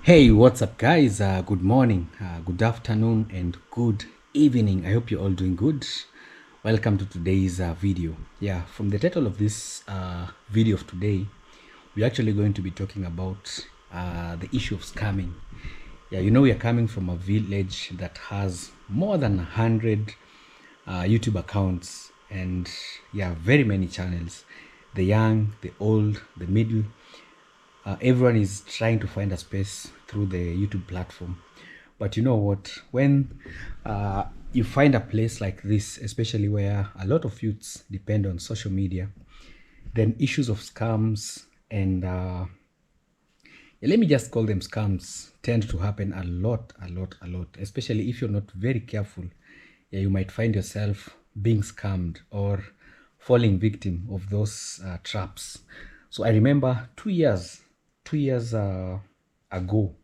Hey, what's up, guys? Good morning, good afternoon, and good evening. I hope you're all doing good. Welcome to today's video. Yeah, from the title of this video of today, we're actually going to be talking about the issue of scamming. Yeah, we are coming from a village that has more than 100 YouTube accounts and very many channels. The young, the old, the middle. Everyone is trying to find a space through the YouTube platform. But you know what? When you find a place like this, especially where a lot of youths depend on social media, then issues of scams and let me just call them scams tend to happen a lot, especially if you're not very careful. Yeah, you might find yourself being scammed or falling victim of those traps. So I remember 2 years ago,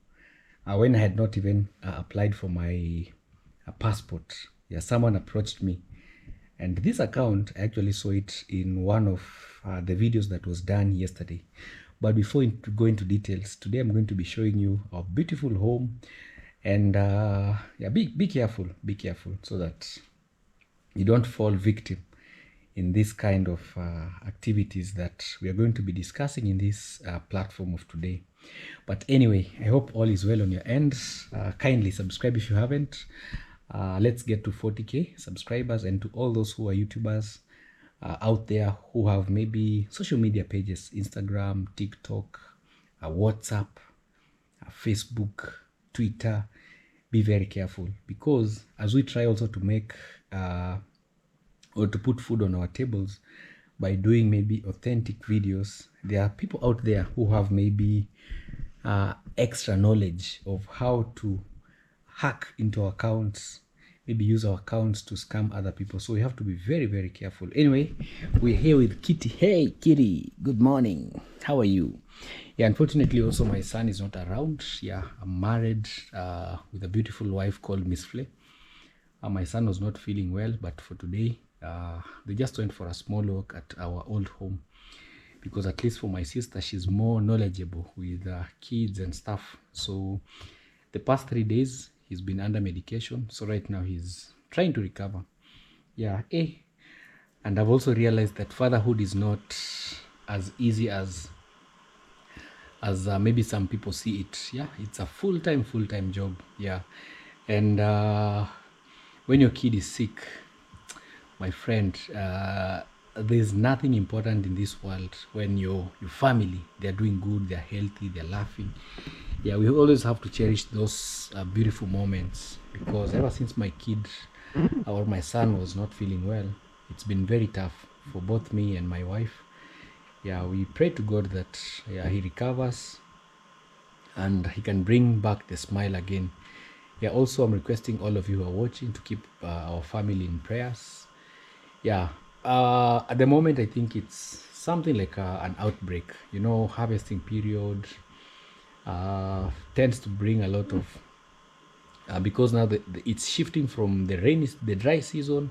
when I had not even applied for my passport, someone approached me, and this account, I actually saw it in one of the videos that was done yesterday. But before go into details, today I'm going to be showing you our beautiful home, and be careful so that you don't fall victim in this kind of activities that we are going to be discussing in this platform of today. But anyway, I hope all is well on your end. Kindly subscribe if you haven't. Let's get to 40k subscribers, and to all those who are YouTubers out there who have maybe social media pages, Instagram, TikTok, WhatsApp, Facebook, Twitter, be very careful, because as we try also to make or to put food on our tables by doing maybe authentic videos, there are people out there who have maybe extra knowledge of how to hack into our accounts, maybe use our accounts to scam other people. So we have to be very careful. Anyway, we're here with Kitty. Hey Kitty, good morning, how are you? Yeah, unfortunately also my son is not around. Yeah, I'm married with a beautiful wife called Miss Flay. My son was not feeling well, but for today they just went for a small walk at our old home, because at least for my sister, she's more knowledgeable with kids and stuff. So the past 3 days he's been under medication, so right now he's trying to recover. And I've also realized that fatherhood is not as easy as maybe some people see it. It's a full-time job. And when your kid is sick, my friend, there's nothing important in this world when your family, they're doing good, they're healthy, they're laughing. We always have to cherish those beautiful moments, because ever since my kid or my son was not feeling well, it's been very tough for both me and my wife. We pray to God that he recovers and he can bring back the smile again. Also I'm requesting all of you who are watching to keep our family in prayers. At the moment I think it's something like an outbreak. Harvesting period tends to bring a lot of because now it's shifting from the dry season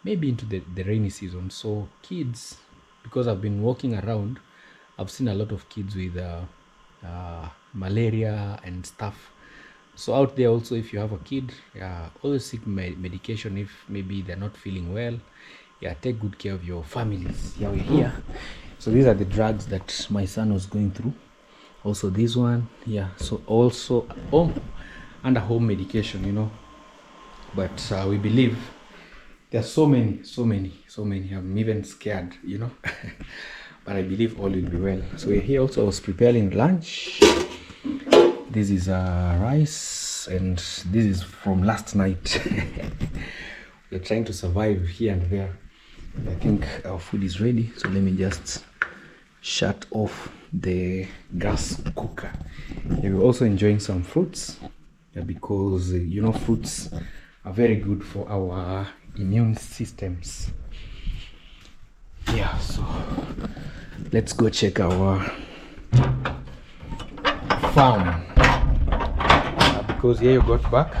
maybe into the rainy season. So kids, because I've been walking around, I've seen a lot of kids with malaria and stuff. So out there also, if you have a kid, always seek medication if maybe they're not feeling well. Take good care of your families. We're here. So these are the drugs that my son was going through. Also this one. So also under home medication, but we believe there are so many. I'm even scared, but I believe all will be well. So we're here. Also I was preparing lunch. This is rice, and this is from last night. We're trying to survive here and there. I think our food is ready, so let me just shut off the gas cooker. We're also enjoying some fruits, because fruits are very good for our immune systems. So let's go check our farm, because you got back.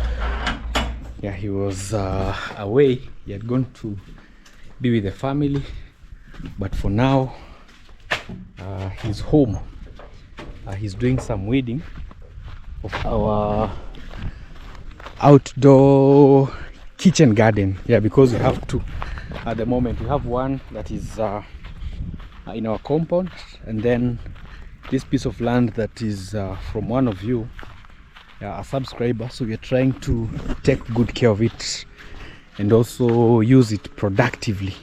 He was away. He had gone to be with the family, but for now he's home. He's doing some weeding of our outdoor kitchen garden. Yeah, because we have two at the moment. We have one that is in our compound, and then this piece of land that is from one of you, a subscriber. So we are trying to take good care of it and also use it productively.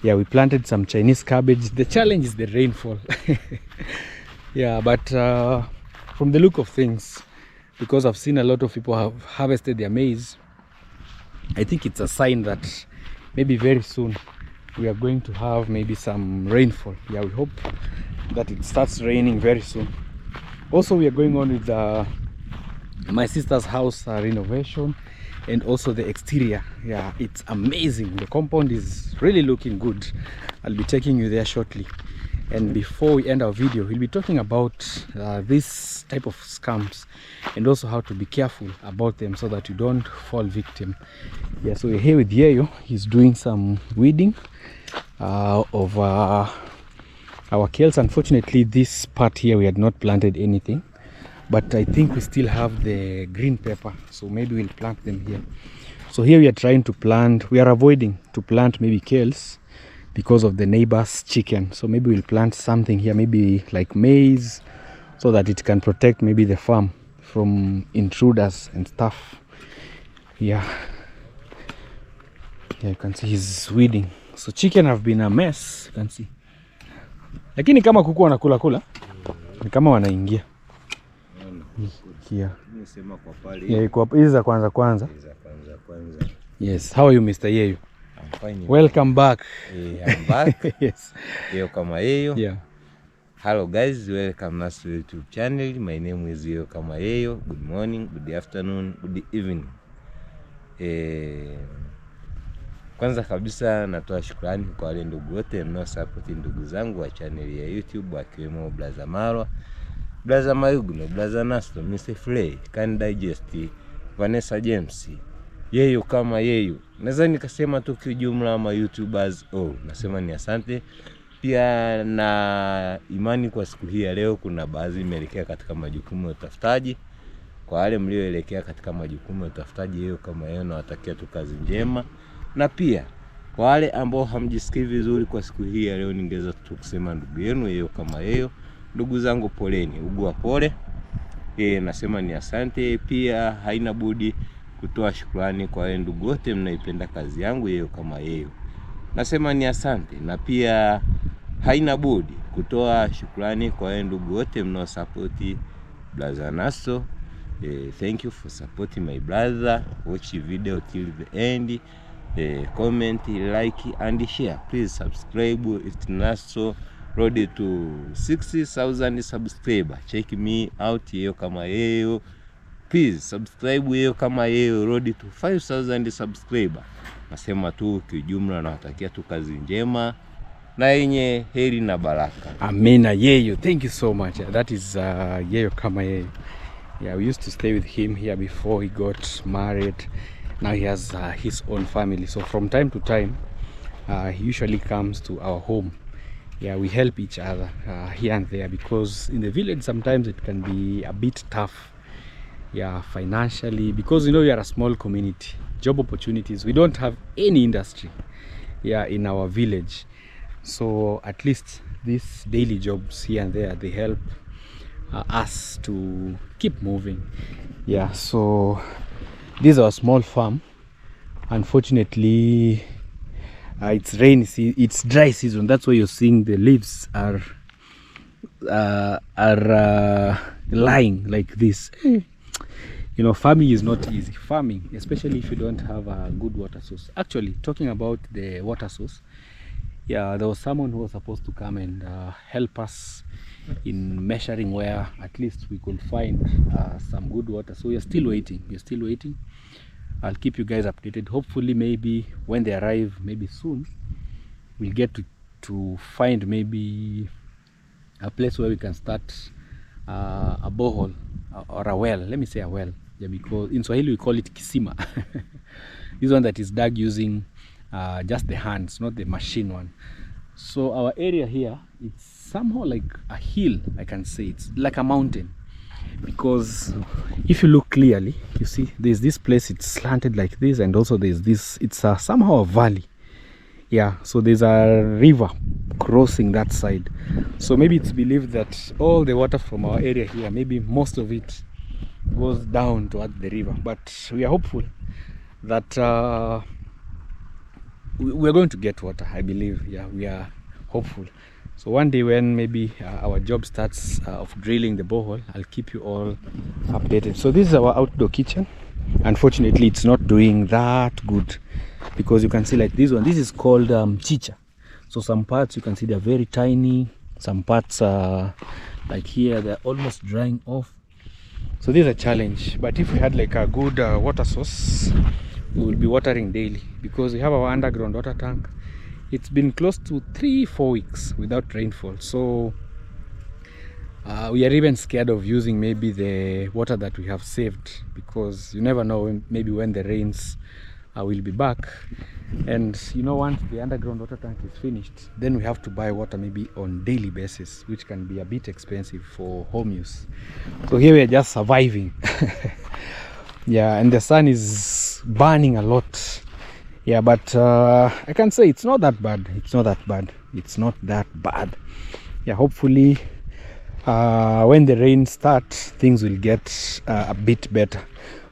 Yeah, we planted some Chinese cabbage. The challenge is the rainfall. Yeah, but from the look of things, because I've seen a lot of people have harvested their maize, I think it's a sign that maybe very soon we are going to have maybe some rainfall. Yeah, we hope that it starts raining very soon. Also, we are going on with my sister's house renovation, and also the exterior. Yeah, it's amazing. The compound is really looking good. I'll be taking you there shortly. And before we end our video, we'll be talking about this type of scams, and also how to be careful about them so that you don't fall victim. Yeah, so we're here with Yeyo. He's doing some weeding of our kales. Unfortunately, this part here we had not planted anything, but I think we still have the green pepper, so maybe we'll plant them here. So here we are trying to plant, we are avoiding to plant maybe kales because of the neighbor's chicken. So maybe we'll plant something here, maybe like maize, so that it can protect maybe the farm from intruders and stuff. Yeah, you can see he's weeding. So chicken have been a mess, you can see. Lakini kama kuku wanakula kula, ni kama wanaingia. Here. Yeah, hizi za kwanza. Yes, how are you, Mr. Yeyo? I'm fine. Welcome back. I'm back. Yes. Yeyo kama Yeyo. Yeah. Hello guys, welcome Nasto YouTube channel. My name is Yeyo kama Yeyo. Good morning, good afternoon, good evening. Kwanza kabisa natoa shukrani kwa wale ndugu wote mnao support ndugu zangu wa channel ya YouTube, akiwemo Blaza Marwa, Blaza Mayuguno, Blaza Nasto, Mr. Flay, Can Digest, Vanessa James, Yeyo kama Yeyo. Naweza nikasema tu kwa jumla ama YouTubers, nasema ni asante. Pia na imani kwa siku hii ya leo kuna baadhi imeelekea katika majukumu ya utafutaji. Kwa wale mlioelekea katika majukumu ya utafutaji, Yeyo kama Yeyo nawatakia tu kazi njema. Na pia kwa wale ambao hamjisikii vizuri kwa siku hii ya leo, ningeweza tu kusema ndugu yenu Yeyo kama Yeyo. Ndugu zangu poleni, ugua pole. Nasema ni asante. Pia haina budi kutoa shukrani kwa wale ndugu wote mnaipenda kazi yangu Yeyo kama Yeyo. Nasema ni asante. Na pia haina budi kutoa shukrani kwa wale ndugu wote mnao support Blaza Nasto. Thank you for supporting my brother. Watch the video till the end. Comment, like and share. Please subscribe. It's Nasto road to 60,000 subscribers. Check me out Yeyo kama Yeyo. Please subscribe Yeyo kama Yeyo road to 5,000 subscribers. Nasema tu kwa jumla nawatakia tu kazi njema na yenye heri na baraka. Amina Yeyo. Thank you so much. That is Yeyo kama Yeyo. Yeah, we used to stay with him here before he got married. Now he has his own family. So from time to time, he usually comes to our home. Yeah, we help each other here and there, because in the village sometimes it can be a bit tough. Yeah, financially, because we are a small community. Job opportunities, we don't have any industry. Yeah, in our village. So at least these daily jobs here and there, they help us to keep moving. Yeah, so this is our small farm. Unfortunately, it's rainy season, it's dry season. That's why you're seeing the leaves are lying like this. Farming is not easy. Farming, especially if you don't have a good water source. Actually, talking about the water source, yeah, there was someone who was supposed to come and help us in measuring where at least we could find some good water. So we're still waiting. I'll keep you guys updated. Hopefully, maybe when they arrive, maybe soon, we'll get to find maybe a place where we can start a borehole or a well. Let me say a well, yeah, because in Swahili we call it kisima. This one that is dug using just the hands, not the machine one. So our area here, it's somehow like a hill, I can say. It's like a mountain. because if you look clearly, you see there's this place, it's slanted like this, and also there's this, it's somehow a valley. Yeah, so there's a river crossing that side, so maybe it's believed that all the water from our area here, maybe most of it goes down towards the river. But we are hopeful that we're going to get water, I believe. Yeah, we are hopeful. So one day when maybe our job starts of drilling the borehole, I'll keep you all updated. So this is our outdoor kitchen. Unfortunately, it's not doing that good, because you can see like this one, this is called chicha. So some parts you can see they're very tiny, some parts like here they're almost drying off. So this is a challenge, but if we had like a good water source, we will be watering daily, because we have our underground water tank. It's been close to 3-4 weeks without rainfall, so we are even scared of using maybe the water that we have saved, because you never know, maybe when the rains will be back. And you know, once the underground water tank is finished, then we have to buy water maybe on daily basis, which can be a bit expensive for home use. So here we are just surviving. Yeah, and the sun is burning a lot. Yeah, but I can say it's not that bad. It's not that bad. It's not that bad. Yeah, hopefully when the rain starts, things will get a bit better.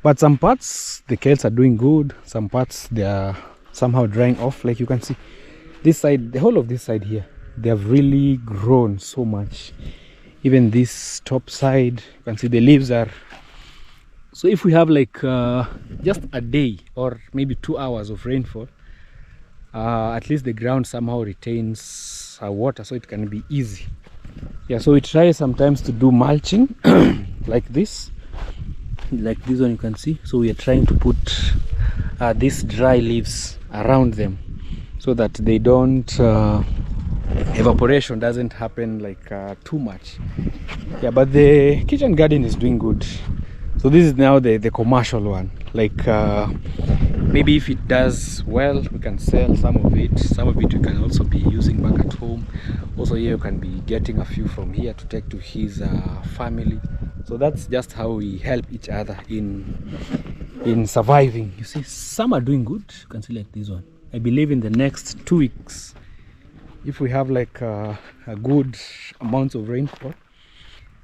But some parts the kales are doing good, some parts they are somehow drying off. Like you can see this side, the whole of this side here, they have really grown so much. Even this top side, you can see the leaves are. So if we have like just a day or maybe 2 hours of rainfall, at least the ground somehow retains water, so it can be easy. Yeah, so we try sometimes to do mulching like this one, you can see. So we are trying to put these dry leaves around them, so that they don't evaporation doesn't happen like too much. Yeah, but the kitchen garden is doing good. So this is now the commercial one. Like maybe if it does well, we can sell some of it. Some of it we can also be using back at home. Also here you can be getting a few from here to take to his family. So that's just how we help each other in surviving. You see, some are doing good. You can see like this one. I believe in the next 2 weeks, if we have like a good amount of rainfall,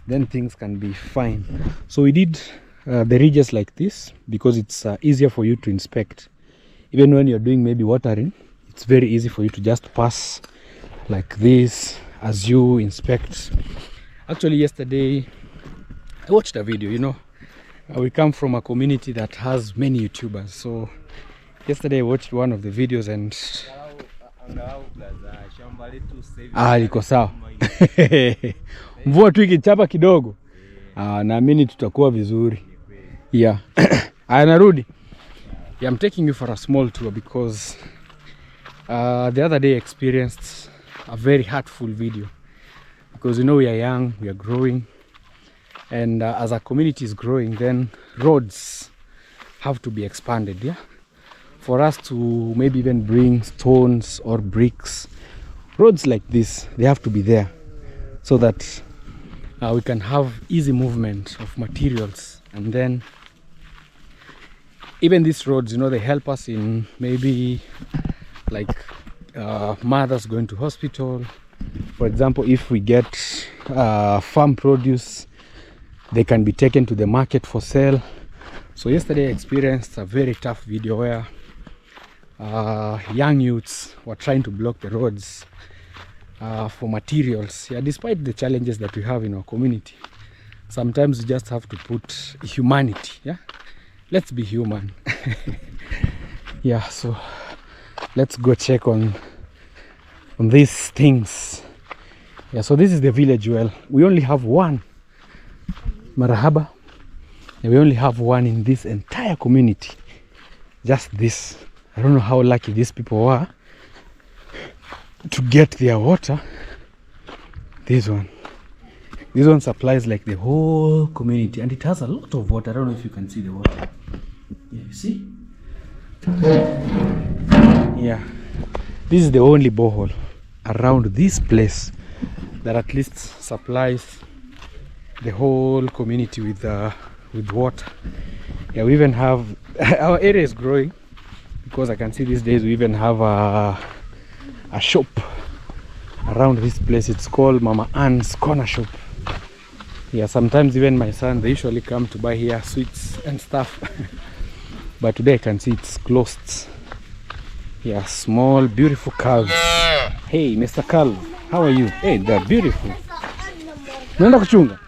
then things can be fine. So we did the ridges like this because it's easier for you to inspect. Even when you're doing maybe watering, it's very easy for you to just pass like this as you inspect. Actually yesterday I watched a video. You know, we come from a community that has many YouTubers. So yesterday I watched one of the videos and liko sawa. Mvua tu ikichapa kidogo, naamini tutakuwa vizuri. Yeah. Anarudi. Yeah, I'm taking you for a small tour because the other day I experienced a very hurtful video, because you know we are young, we are growing, and as our community is growing, then roads have to be expanded. Yeah, for us to maybe even bring stones or bricks, roads like this, they have to be there so that we can have easy movement of materials. And then even these roads, you know, they help us in maybe like mothers going to hospital. For example, if we get farm produce, they can be taken to the market for sale. So yesterday I experienced a very tough video where young youths were trying to block the roads for materials. Yeah, despite the challenges that we have in our community, sometimes you just have to put humanity. Yeah, let's be human. Yeah, so let's go check on these things. Yeah, so this is the village well. We only have one. Marahaba. And we only have one in this entire community. Just this. I don't know how lucky these people were to get their water. This one supplies like the whole community, and it has a lot of water. I don't know if you can see the water. Yeah, you see? Yeah, this is the only borehole around this place that at least supplies the whole community with water. Yeah, we even have our area is growing, because I can see these days we even have a shop around this place. It's called Mama Ann's Corner Shop. Yeah, sometimes even my son, they usually come to buy here sweets and stuff. But today I can see it's closed. Yeah, small beautiful calves. Hey Mr. Calv, how are you? Hey, they're beautiful. Naenda kuchunga?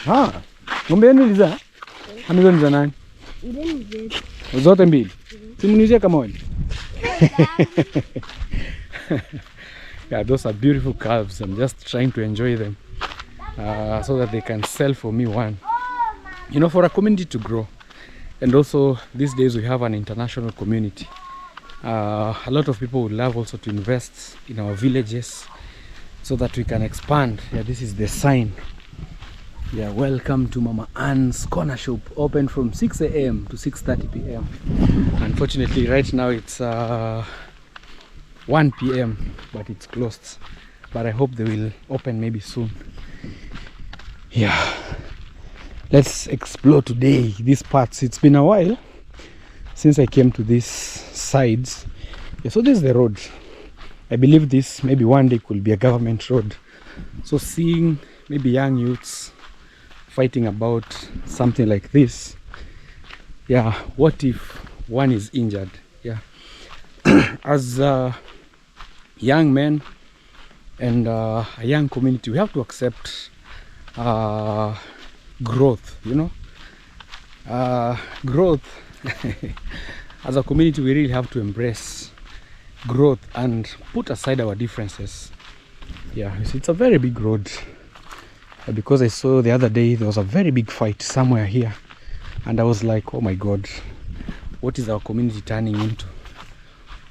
Ah, ng'ombe yenu ilizaa? Amizo ni za nani? Zote mbili? Simunizie kama moja. Yeah, those are beautiful calves. I'm just trying to enjoy them so that they can sell for me one. You know, for a community to grow. And also these days we have an international community. A lot of people would love also to invest in our villages so that we can expand. Yeah, this is the sign. Yeah, welcome to Mama Ann's Corner Shop, open from 6 a.m. to 6:30 p.m. Unfortunately, right now it's 1 p.m. but it's closed. But I hope they will open maybe soon. Yeah, let's explore today these parts. It's been a while since I came to these sides. Yeah, so this is the road. I believe this maybe one day could be a government road. So seeing maybe young youths fighting about something like this, yeah, what if one is injured? Yeah, as young men and a young community, we have to accept growth, you know. Growth. As a community, we really have to embrace growth and put aside our differences. Yeah, it's a very big road, because I saw the other day there was a very big fight somewhere here, and I was like, oh my god, what is our community turning into?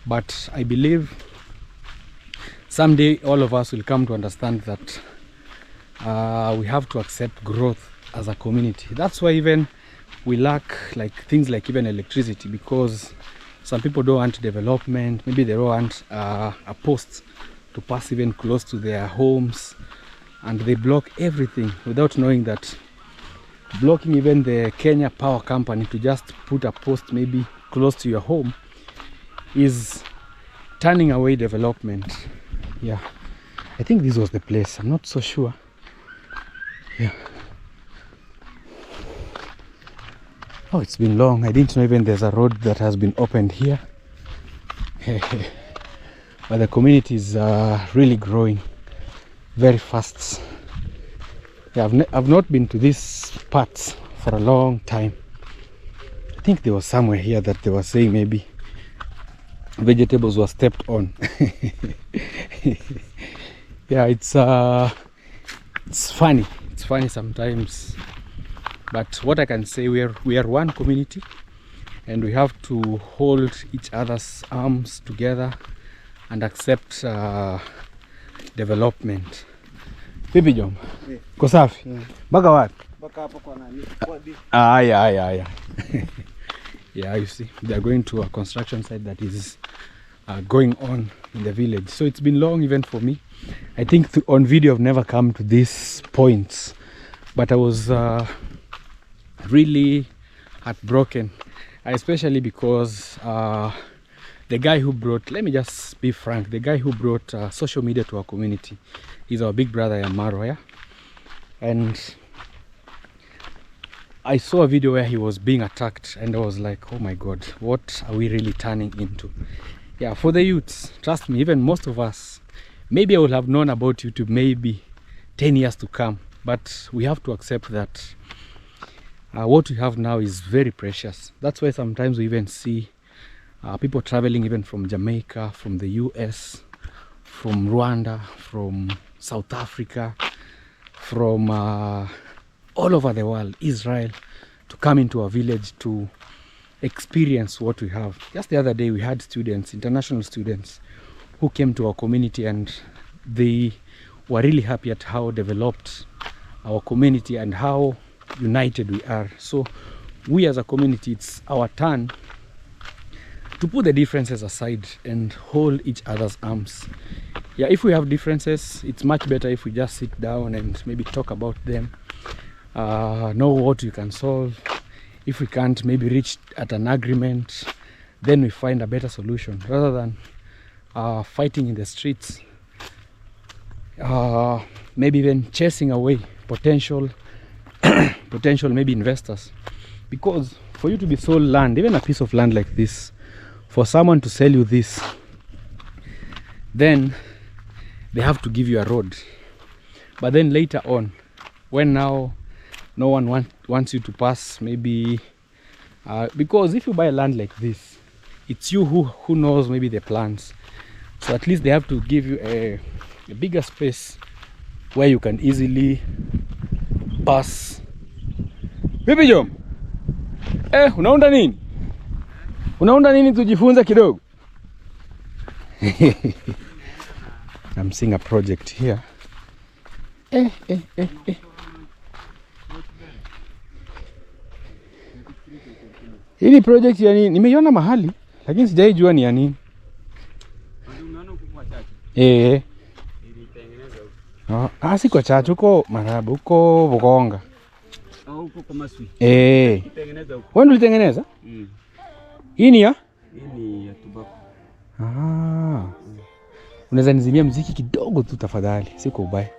But I believe someday all of us will come to understand that we have to accept growth as a community. That's why even we lack like things like even electricity, because some people don't want development. Maybe they don't want a post to pass even close to their homes, and they block everything without knowing that blocking even the Kenya Power Company to just put a post maybe close to your home is turning away development. Yeah, I think this was the place. I'm not so sure. Yeah. Oh, it's been long. I didn't know even there's a road that has been opened here. But the community is really growing very fast. Yeah, I've not been to these parts for a long time. I think there was somewhere here that they were saying maybe vegetables were stepped on. Yeah, it's funny. It's funny sometimes. But what I can say, we are one community, and we have to hold each other's arms together and accept development. Vipi Jom? Ko safi? Mpaka wapi? Mpaka hapo kwa nani? Yeah. Yeah, you see, they are going to a construction site that is going on in the village. So it's been long even for me. I think on video I've never come to these points, but I was really heartbroken, especially because the guy who brought, let me just be frank, the guy who brought social media to our community is our big brother Yamaro, yeah? And I saw a video where he was being attacked, and I was like, oh my god, what are we really turning into? Yeah, for the youths, trust me, even most of us, maybe I would have known about YouTube maybe 10 years to come, but we have to accept that what we have now is very precious. That's why sometimes we even see people traveling even from Jamaica, from the US, from Rwanda, from South Africa, from all over the world, Israel, to come into our village to experience what we have. Just the other day we had students, international students, who came to our community, and they were really happy at how developed our community and how united we are. So we as a community, it's our turn to put the differences aside and hold each other's arms. Yeah, if we have differences, it's much better if we just sit down and maybe talk about them. know what we can solve. If we can't maybe reach at an agreement, then we find a better solution rather than fighting in the streets, maybe even chasing away potential maybe investors. Because for you to be sold land, even a piece of land like this, for someone to sell you this, then they have to give you a road. But then later on, when now no one wants you to pass, maybe because if you buy land like this, it's you who knows maybe the plans. So at least they have to give you a bigger space where you can easily pass. Vipi Jom? Unaunda nini? Unaunda nini tujifunze kidogo? I'm seeing a project here. Hili project ya nini? Nimeiona mahali lakini sijaijua ni ya nini. Si kwa Chachu, huko Marabu, huko Bugonga. Huko kwa Maswi. Tengeneza huko. Wewe ulitengeneza? Hii ni ya? Hii ni ya tobacco. Unaweza nizimia muziki kidogo tu tafadhali, siko ubaya.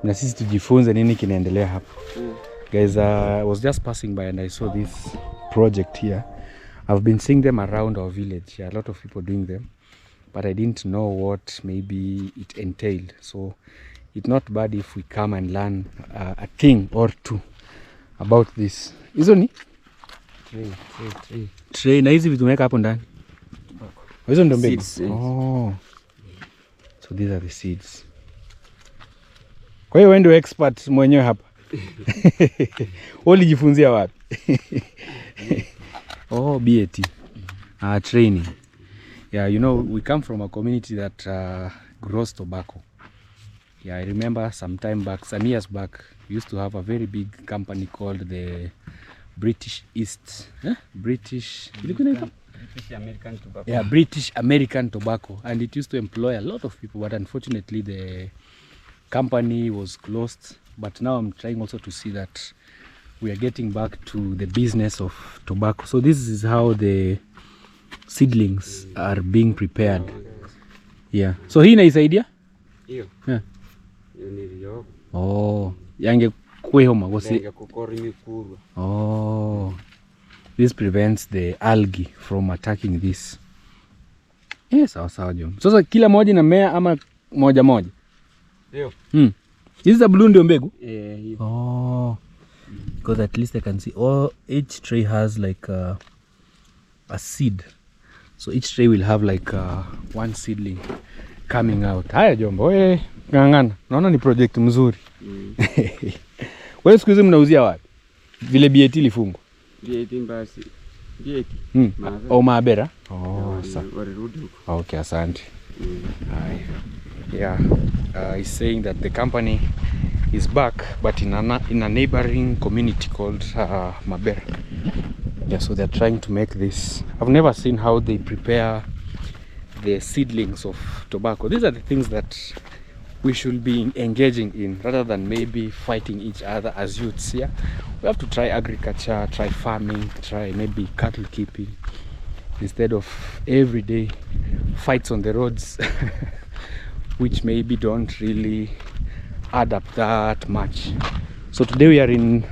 Na sisi tujifunze nini kinaendelea hapa. Guys, I was just passing by and I saw this project here. I've been seeing them around our village. A lot of people doing them, but I didn't know what maybe it entailed. So it's not bad if we come and learn a thing or two about this. Hizo ni tray na hizi vitu umeweka hapo ndani. Hizo ndio mbegu. So these are the seeds. Kwa hiyo wewe ndio expert mwenyewe hapa. Ulijifunzia wapi? BAT. Training. Yeah, you know, we come from a community that grows tobacco. Yeah, I remember some years back, we used to have a very big company called the British British American Tobacco. Yeah, British American Tobacco, and it used to employ a lot of people, but unfortunately the company was closed. But now I'm trying also to see that we are getting back to the business of tobacco. So this is how the seedlings are being prepared. Yeah. So hii inaisaidia? Hiyo. Yeah. Hiyo ni hiyo. Yange kwehoma gosi. Yange kokori mikurwa. This prevents the algae from attacking this. Sawa sawa Jom. Sasa kila moja inamea ama moja moja? Ndio. Hizi za blue ndio mbegu? Hiyo. Because at least I can see each tray has like a seed. So each tray will have like one seedling coming out. Haya Jombo, ngangana. Naona ni project mzuri. Wewe siku hizi mnauzia wapi? Vile BAT lifungwa. BAT mbasi. BAT. Maabera. Warirudi huko. Okay, asante. Yeah. He's saying that the company is back, but in a neighboring community called Mabera. Yeah, so they're trying to make this. I've never seen how they prepare the seedlings of tobacco. These are the things that we should be engaging in rather than maybe fighting each other as youths. Yeah, we have to try agriculture, try farming, try maybe cattle keeping instead of everyday fights on the roads, which maybe don't really add up that much. So today we are in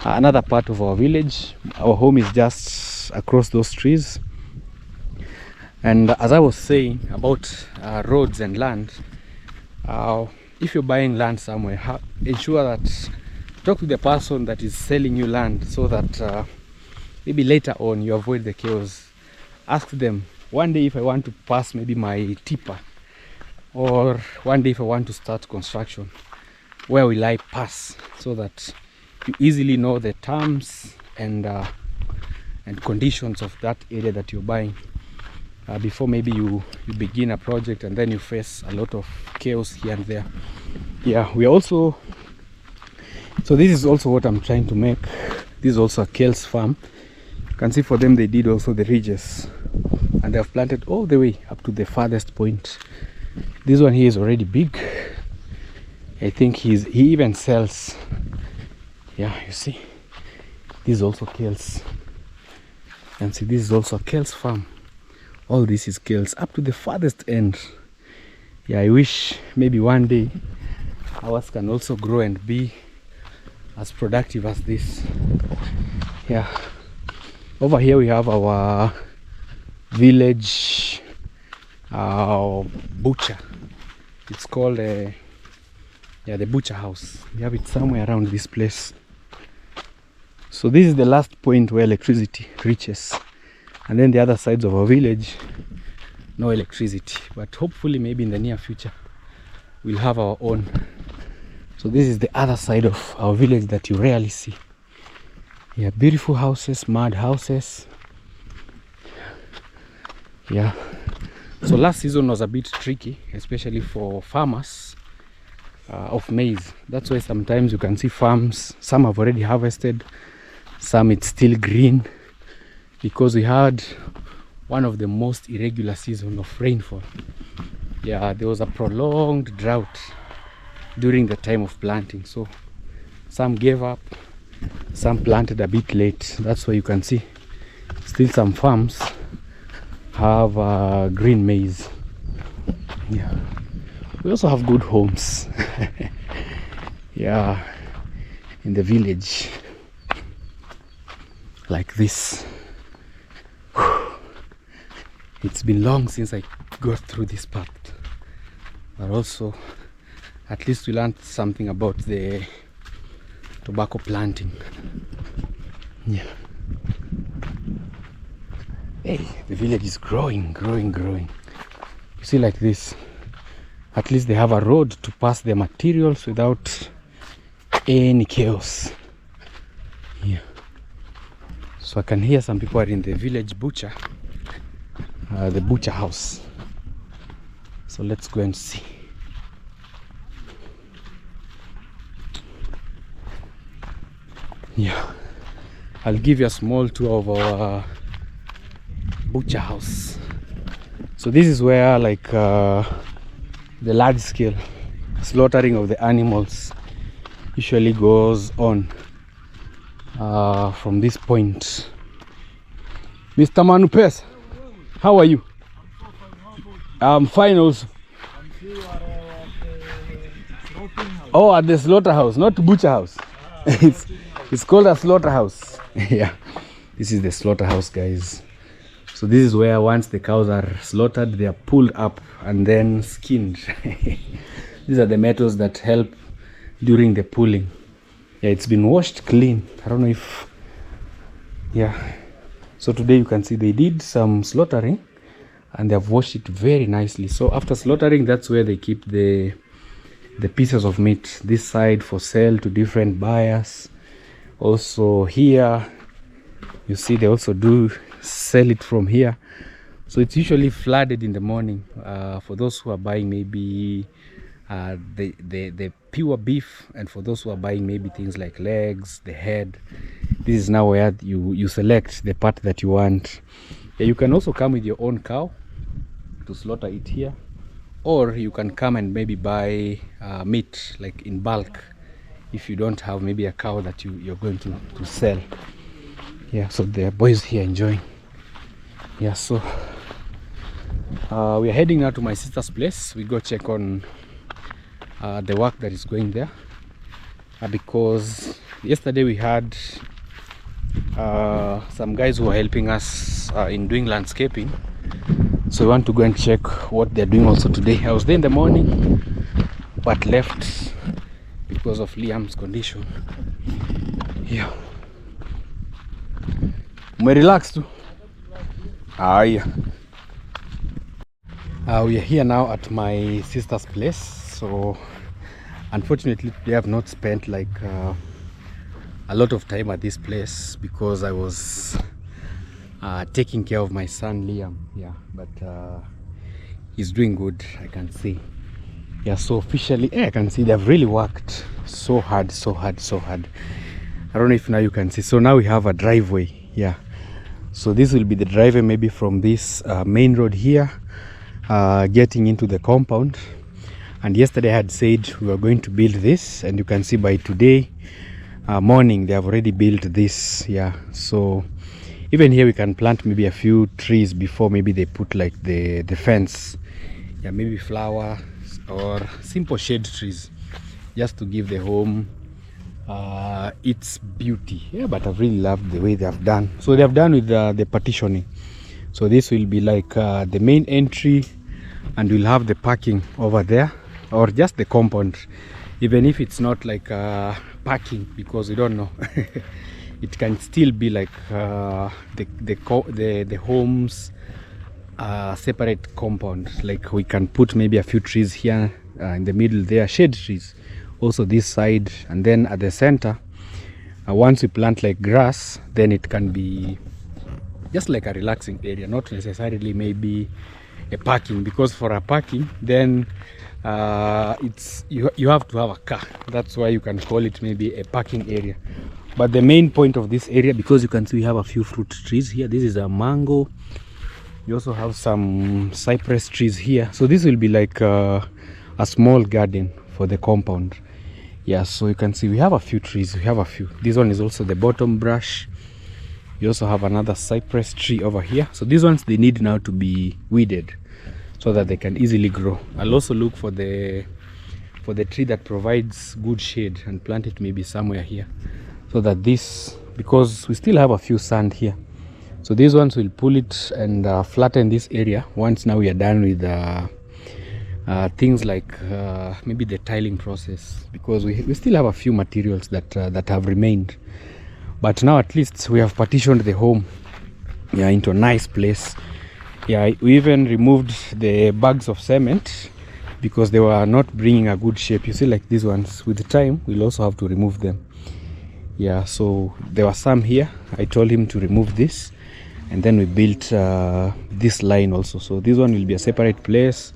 another part of our village. Our home is just across those trees, and as I was saying about roads and land, if you're buying land somewhere, ensure that talk to the person that is selling you land, so that maybe later on you avoid the chaos. Ask them, one day if I want to pass maybe my tipper, or one day if I want to start construction, where will I pass, so that you easily know the terms and conditions of that area that you're buying before maybe you begin a project and then you face a lot of chaos here and there. Yeah, we also, so this is also what I'm trying to make. This is also a kales farm. You can see for them they did also the ridges, and they have planted all the way up to the farthest point. This one here is already big. I think he even sells Yeah, you see, this is also kales. And see, this is also a kales farm. All this is kales up to the farthest end. Yeah, I wish maybe one day ours can also grow and be as productive as this. Yeah, over here we have our village butcher. It's called the butcher house. We have it somewhere around this place. So this is the last point where electricity reaches, and then the other sides of our village, no electricity, but hopefully maybe in the near future we'll have our own. So this is the other side of our village that you rarely see. Yeah, beautiful houses, mud houses. Yeah, so last season was a bit tricky, especially for farmers of maize. That's why sometimes you can see farms, some have already harvested, some it's still green, because we had one of the most irregular seasons of rainfall. Yeah, there was a prolonged drought during the time of planting, so some gave up, some planted a bit late. That's why you can see still some farms have green maize. Yeah, we also have good homes. Yeah, in the village like this. It's been long since I got through this part, but also at least we learned something about the tobacco planting. Yeah. Hey, the village is growing. You see, like this, at least they have a road to pass their materials without any chaos. Yeah. So I can hear some people are in the village butcher, the butcher house. So let's go and see. Yeah, I'll give you a small tour of our butcher house. So this is where like the large scale slaughtering of the animals usually goes on from this point. Mr. Manupes, how are you? I'm fine also. Oh, at the slaughterhouse, not butcher house. It's called a slaughterhouse. Yeah, this is the slaughterhouse, guys. So this is where once the cows are slaughtered, they are pulled up and then skinned. These are the metals that help during the pulling. Yeah, it's been washed clean. I don't know if, yeah. So today you can see they did some slaughtering and they have washed it very nicely. So after slaughtering, that's where they keep the pieces of meat. This side for sale to different buyers. Also here, you see they also do sell it from here. So it's usually flooded in the morning for those who are buying maybe the pure beef, and for those who are buying maybe things like legs, the head. This is now where you select the part that you want. Yeah, you can also come with your own cow to slaughter it here, or you can come and maybe buy meat like in bulk if you don't have maybe a cow that you're going to sell. Yeah, so the boys here enjoying. Yeah, so we are heading now to my sister's place. We go check on the work that is going there, because yesterday we had some guys who are helping us in doing landscaping. So we want to go and check what they're doing also today. I was there in the morning but left because of Liam's condition. Yeah. We relax too. Yeah. We are here now at my sister's place. So unfortunately they have not spent like a lot of time at this place because I was taking care of my son Liam. Yeah, but he's doing good, I can see. Yeah, so officially I can see they've really worked so hard. I don't know if now you can see. So now we have a driveway. Yeah, so this will be the driveway maybe from this main road here getting into the compound. And yesterday I had said we were going to build this, and you can see by today morning they have already built this. Yeah, so even here we can plant maybe a few trees before maybe they put like the fence. Yeah, maybe flower or simple shade trees, just to give the home its beauty. Yeah, but I've really loved the way they have done. So they have done with the partitioning. So this will be like the main entry, and we'll have the parking over there, or just the compound, even if it's not like parking, because we don't know. It can still be like the home's separate compound. Like we can put maybe a few trees here in the middle there, shade trees, also this side, and then at the center, once we plant like grass, then it can be just like a relaxing area, not necessarily maybe a parking, because for a parking then it's you have to have a car. That's why you can call it maybe a parking area. But the main point of this area, because you can see we have a few fruit trees here. This is a mango. You also have some cypress trees here. So this will be like a small garden for the compound. Yeah, so you can see we have a few trees. We have a few. This one is also the bottom brush. You also have another cypress tree over here. So these ones, they need now to be weeded so that they can easily grow. I'll also look for the tree that provides good shade and plant it maybe somewhere here, so that this, because we still have a few sand here, so these ones will pull it and flatten this area once now we are done with things like maybe the tiling process, because we still have a few materials that have remained. But now at least we have partitioned the home, yeah, into a nice place. Yeah, we even removed the bags of cement because they were not bringing a good shape. You see, like these ones, with the time we'll also have to remove them. Yeah, so there were some here. I told him to remove this, and then we built this line also. So this one will be a separate place,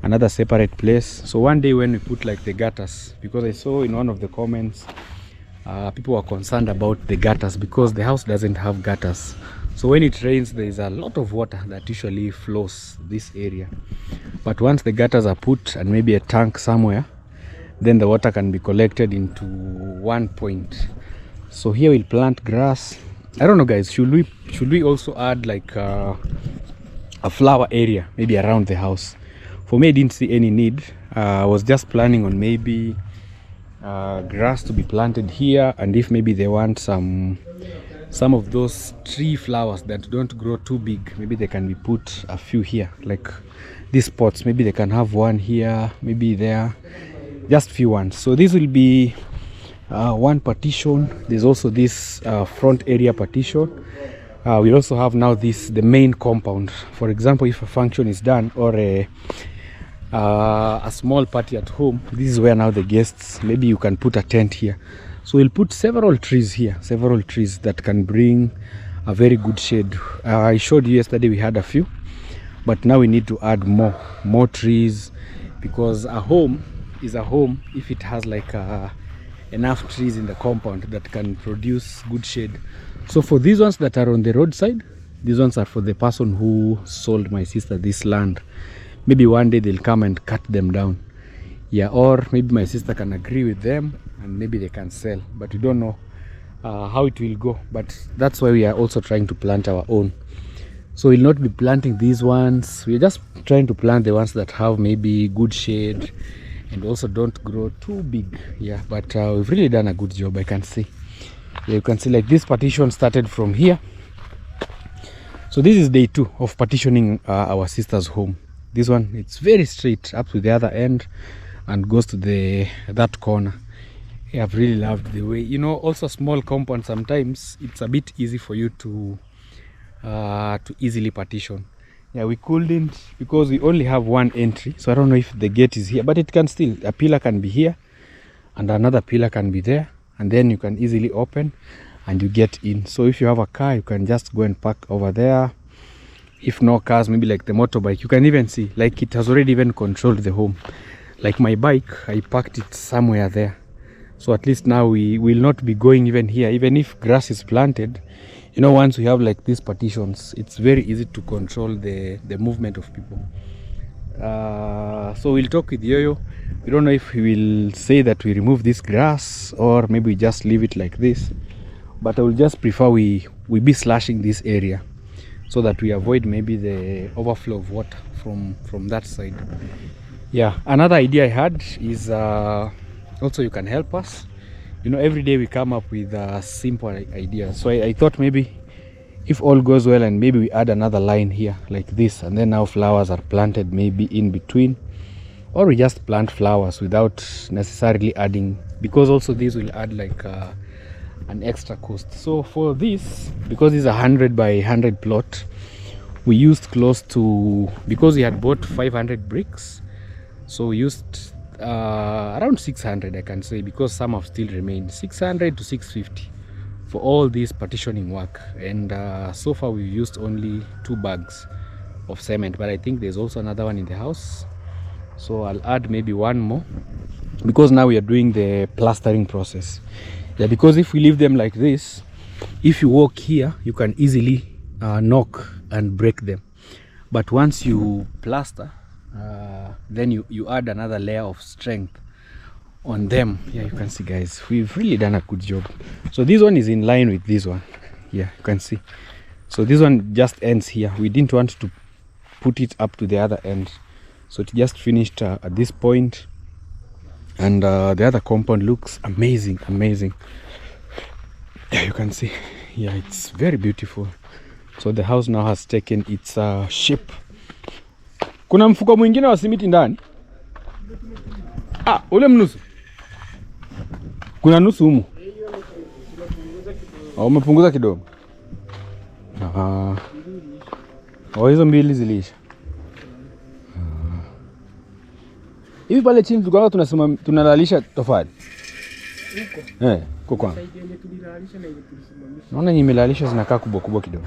another separate place. So one day when we put like the gutters, because I saw in one of the comments people were concerned about the gutters because the house doesn't have gutters. So when it rains, there is a lot of water that usually flows this area. But once the gutters are put and maybe a tank somewhere, then the water can be collected into one point. So here we'll plant grass. I don't know, guys, should we also add like a flower area maybe around the house? For me, I didn't see any need. I was just planning on maybe grass to be planted here, and if maybe they want some of those tree flowers that don't grow too big, maybe they can be put a few here, like these pots. Maybe they can have one here, maybe there, just few ones. So this will be one partition. There's also this front area partition. We also have now the main compound. For example, if a function is done or a small party at home, this is where now the guests, maybe you can put a tent here. So we'll put several trees here, several trees that can bring a very good shade. I showed you yesterday we had a few, but now we need to add more trees, because a home is a home if it has like enough trees in the compound that can produce good shade. So for these ones that are on the roadside, these ones are for the person who sold my sister this land. Maybe one day they'll come and cut them down. Yeah, or maybe my sister can agree with them and maybe they can sell, but we don't know how it will go. But that's why we are also trying to plant our own. So we'll not be planting these ones. We're just trying to plant the ones that have maybe good shade and also don't grow too big. Yeah, but we've really done a good job, I can see. Yeah, you can see like this partition started from here. So this is day 2 of partitioning our sister's home. This one, it's very straight up to the other end and goes to that corner. Yeah, I've really loved the way, you know, also small compound, sometimes it's a bit easy for you to easily partition. Yeah, we couldn't, because we only have one entry, so I don't know if the gate is here, but it can still, a pillar can be here and another pillar can be there, and then you can easily open and you get in. So if you have a car, you can just go and park over there. If no cars, maybe like the motorbike, you can even see like it has already even controlled the home. Like my bike, I parked it somewhere there, so at least now we will not be going even here. Even if grass is planted, you know, once we have like these partitions, it's very easy to control the movement of people. So we'll talk with Yoyo. We don't know if he will say that we remove this grass or maybe we just leave it like this, but I will just prefer we be slashing this area so that we avoid maybe the overflow of water from that side. Yeah, another idea I had is also you can help us. You know, every day we come up with simple ideas. So I thought maybe if all goes well and maybe we add another line here like this, and then now flowers are planted maybe in between, or we just plant flowers without necessarily adding, because also this will add like an extra cost. So for this, because it's 100 by 100 plot, we used close to, because we had bought 500 bricks, so we used around 600, I can say, because some have still remained, 600 to 650 for all this partitioning work. And so far we used only 2 bags of cement, but I think there's also another one in the house, so I'll add maybe 1 more, because now we are doing the plastering process. Yeah, because if we leave them like this, if you walk here you can easily knock and break them, but once you plaster, then you add another layer of strength on them. Yeah, you can see, guys, we've really done a good job. So this one is in line with this one. Yeah, you can see. So this one just ends here. We didn't want to put it up to the other end, so it just finished at this point. And the other compound looks amazing. Yeah, you can see. Yeah, it's very beautiful. So the house now has taken its shape. Kuna mfuko mwingine wa simiti ndani? Ule mnusu. Kuna nusu humu. Umepunguza kidogo. Hizo mbili zilisha. Hivi pale chini tulikuwa tunasema tunalalisha tofali. Huko. Huko kwanza. Naona nimelalisha zinakaa kubwa kidogo.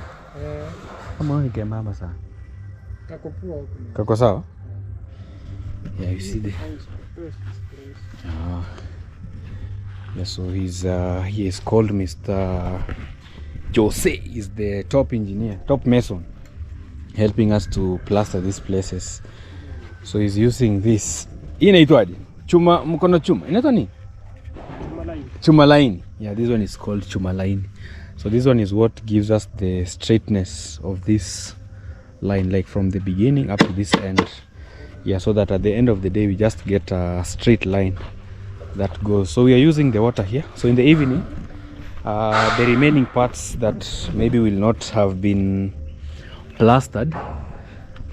Kama ni kema sana. Kako sawa? Yeah, you see the yeah, so he is called Mr. Jose. Is the top engineer, top mason, helping us to plaster these places. So he's using this. Hii inaitwaje? Chuma, mkono chuma. Inaitwa nini? Chuma line. Yeah, this one is called chuma line. So this one is what gives us the straightness of this line, like from the beginning up to this end. Yeah, so that at the end of the day we just get a straight line that goes. So we are using the water here. So in the evening, the remaining parts that maybe will not have been plastered,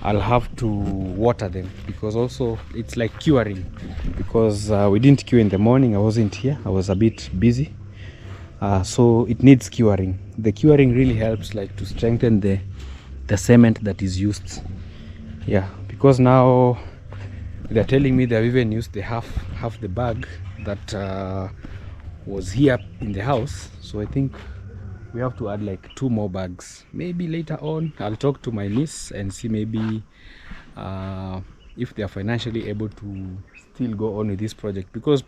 I'll have to water them, because also it's like curing, because we didn't cure in the morning. I wasn't here, I was a bit busy, so it needs curing. The curing really helps like to strengthen the cement that is used. Yeah, because now they're telling me they've even used the half the bag that was here in the house. So I think we have to add like 2 more bags. Maybe later on I'll talk to my niece and see maybe if they are financially able to still go on with this project, because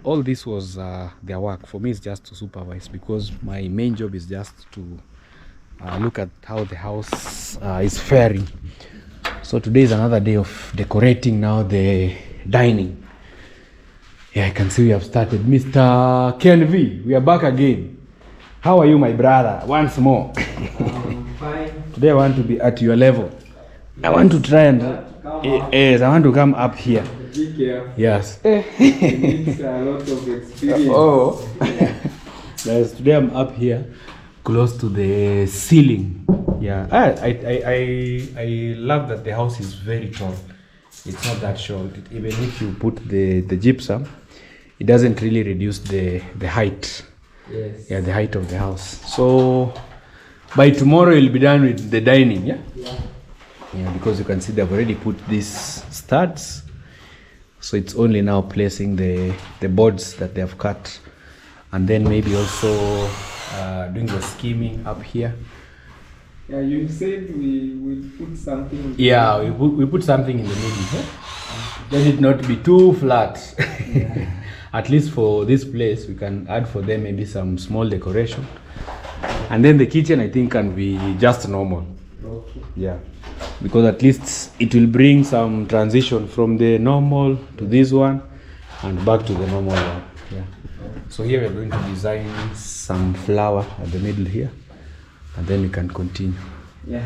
all this was their work. For me it's just to supervise, because my main job is just to look at how the house is faring. So today is another day of decorating now the dining. Yeah, I can see we have started. Mr. Ken V, we are back again. How are you, my brother? Once more. Fine. Today I want to be at your level. I want to try and yes, I want to come up here. Be careful. Yes. It needs a lot of experience. Oh. Yes, today I'm up here, close to the ceiling. Yeah, I love that the house is very tall. It's not that short. Even if you put the gypsum, it doesn't really reduce the height. Yes. Yeah, the height of the house. So by tomorrow you'll be done with the dining. Yeah. Yeah, because you can see they've already put these studs. So it's only now placing the boards that they have cut, and then maybe also doing the skimming up here. Yeah, you said we will put something. Yeah, we put something in the middle. Huh? Let it not be too flat. Yeah. At least for this place, we can add for them maybe some small decoration. And then the kitchen, I think, can be just normal. Okay. Yeah. because at least it will bring some transition from the normal to this one and back to the normal one. Yeah. So here we're going to design some flower at the middle here, and then we can continue. Yeah,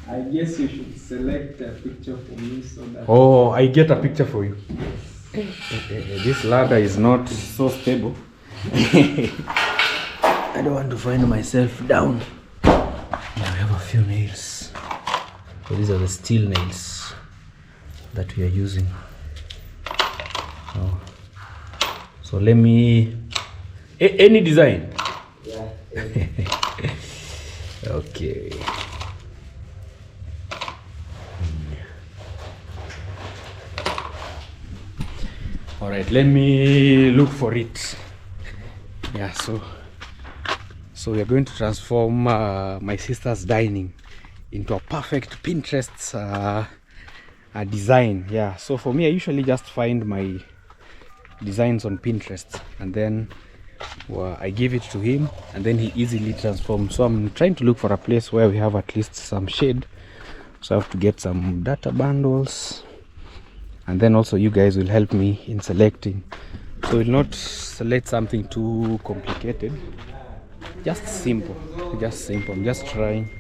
I guess you should select a picture for me so that... Oh, I get a picture for you. This ladder is not so stable. I don't want to find myself down. Now we have a few nails. So these are the steel nails that we are using. Oh. So let me... any design? Yeah. Okay. All right, let me look for it. Yeah, so we are going to transform my sister's dining into a perfect Pinterest design. Yeah, so for me, I usually just find my designs on Pinterest, and then I give it to him, and then he easily transforms. So I'm trying to look for a place where we have at least some shade. So I have to get some data bundles, and then also you guys will help me in selecting. So we'll not select something too complicated, just simple. I'm just trying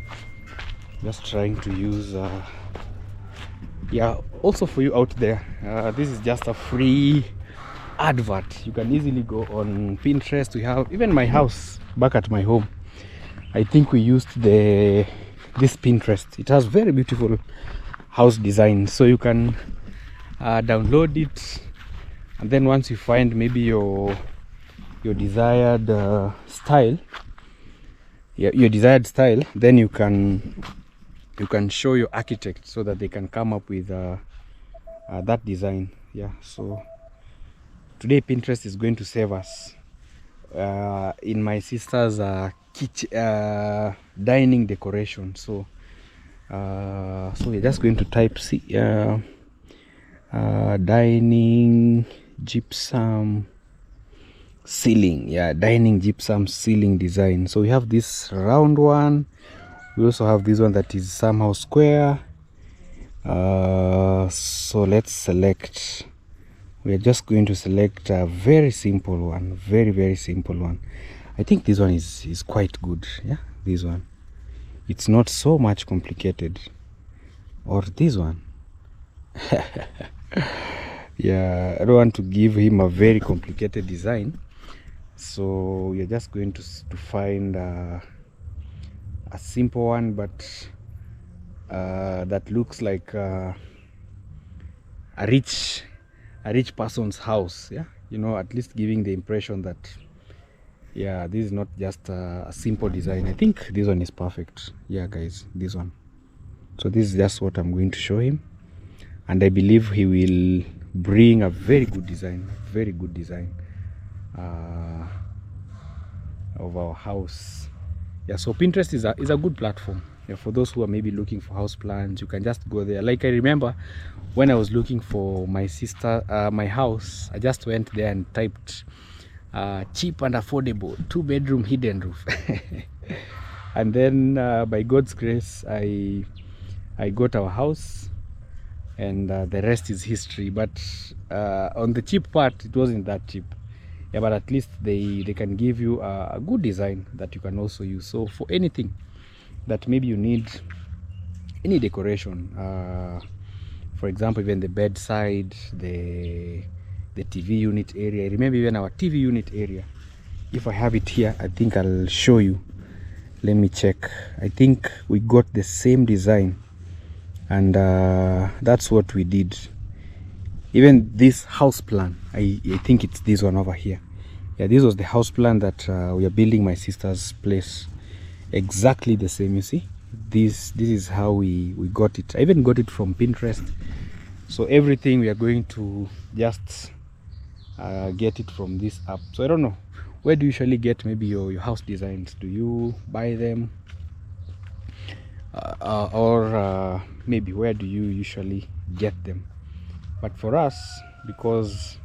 to use yeah, also for you out there, this is just a free advert. You can easily go on Pinterest. We have even my house back at my home. I think we used this Pinterest. It has very beautiful house design, so you can download it, and then once you find maybe your desired style, then you can show your architect so that they can come up with that design. Yeah, so today Pinterest is going to save us in my sister's kitchen dining decoration. So we're just going to type dining gypsum ceiling. Yeah, dining gypsum ceiling design. So we have this round one. We also have this one that is somehow square. So let's select. We are just going to select a very simple one, very simple one. I think this one is quite good. Yeah, this one. It's not so much complicated. Or this one. Yeah, I don't want to give him a very complicated design. So we are just going to find a simple one, but that looks like a rich person's house. Yeah, you know, at least giving the impression that, yeah, this is not just a simple design. I think this one is perfect. Yeah, guys, this one. So this is just what I'm going to show him, and I believe he will bring a very good design of our house. Yeah, so Pinterest is a good platform. Yeah, for those who are maybe looking for house plans, you can just go there. Like I remember when I was looking for my sister my house, I just went there and typed cheap and affordable 2-bedroom hidden roof. And then by God's grace, I got our house, and the rest is history. But on the cheap part, it wasn't that cheap. Yeah, but at least they can give you a good design that you can also use. So for anything that maybe you need, any decoration, for example, even the bedside, the TV unit area. I remember even our TV unit area. If I have it here, I think I'll show you. Let me check. I think we got the same design, and that's what we did. Even this house plan, I think it's this one over here. Yeah, this was the house plan that we are building my sister's place. Exactly the same, you see. This is how we got it. I even got it from Pinterest. So everything we are going to just get it from this app. So I don't know, where do you usually get maybe your house designs? Do you buy them? Or maybe where do you usually get them? But for us, because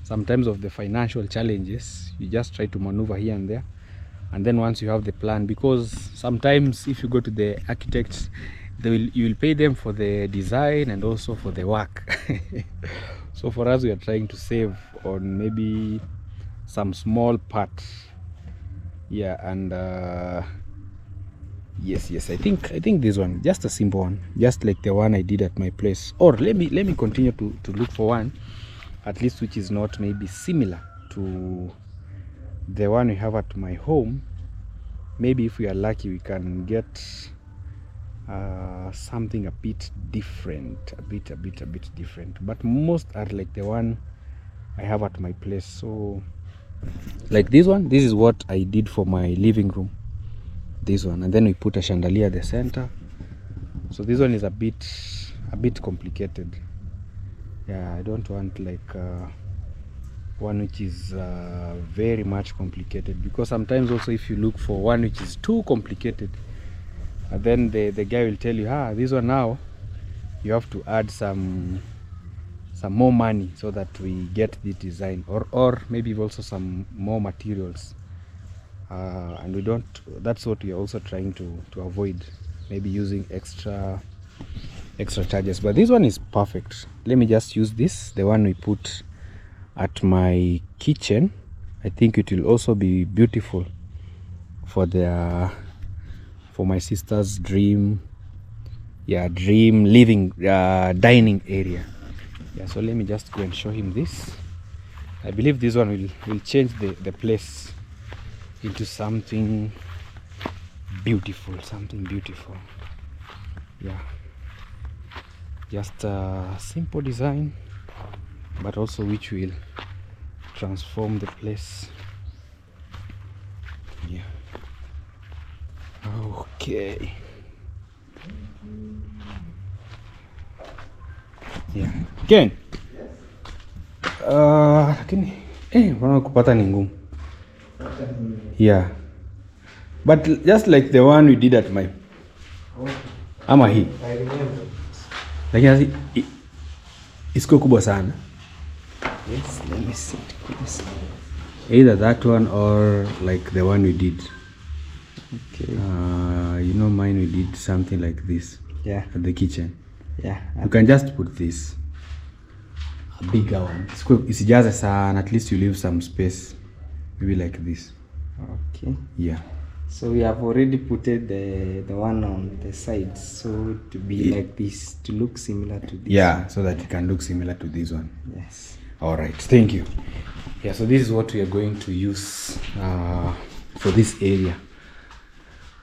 sometimes of the financial challenges, you just try to maneuver here and there. And then once you have the plan, because sometimes if you go to the architects, you will pay them for the design and also for the work. So for us, we are trying to save on maybe some small part. Yeah, and yes, I think this one, just a simple one, just like the one I did at my place. Or let me continue to look for one at least which is not maybe similar to the one we have at my home. Maybe if we are lucky, we can get something a bit different, a bit different, but most are like the one I have at my place. So like this one, this is what I did for my living room, this one, and then we put a chandelier at the center. So this one is a bit complicated. Yeah, I don't want like one which is very much complicated, because sometimes also if you look for one which is too complicated, then the guy will tell you, this one now you have to add some more money so that we get the design, or maybe also some more materials, and we don't. That's what we are also trying to avoid, maybe using extra charges. But this one is perfect. Let me just use this, the one we put at my kitchen. I think it will also be beautiful for my sister's dream living dining area. Yeah, so let me just go and show him this. I believe this one will change the place into something beautiful, yeah. Just a simple design, but also which will transform the place. Yeah. Okay. Yeah. Ken. Lakini mbona kupata ni ngumu. Yeah. But just like the one we did at my ama hii. I remember. Lakini isiko kubwa sana. Yes, let me see. Either that one or like the one we did. Okay. You know, mine we did something like this. Yeah. At the kitchen. Yeah. You can just put this, a bigger one. Isijaze sana, at least you leave some space. Maybe like this. Okay. Yeah. So we have already put the one on the sides, so to be like this, to look similar to this. Yeah, so that it can look similar to this one. Yes. All right, thank you. Yeah, so this is what we are going to use for this area.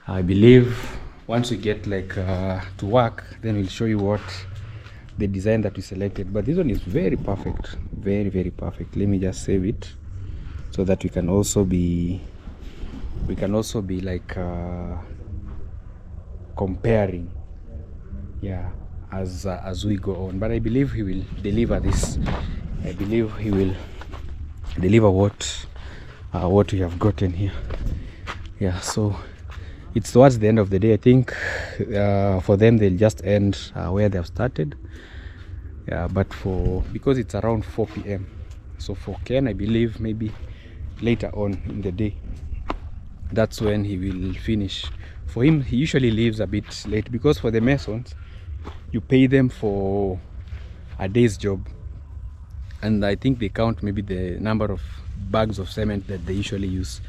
I believe once we get like to work, then we'll show you what the design that we selected. But this one is very perfect, very perfect. Let me just save it so that we can also be like comparing, yeah, as we go on. But I believe he will deliver this. I believe he will deliver what we have gotten here. Yeah, so it's towards the end of the day. I think for them they'll just end where they have started. Yeah, but because it's around 4 p.m. so for Ken, I believe maybe later on in the day, that's when he will finish. For him, he usually leaves a bit late, because for the masons, you pay them for a day's job, and I think they count maybe the number of bags of cement that they usually use.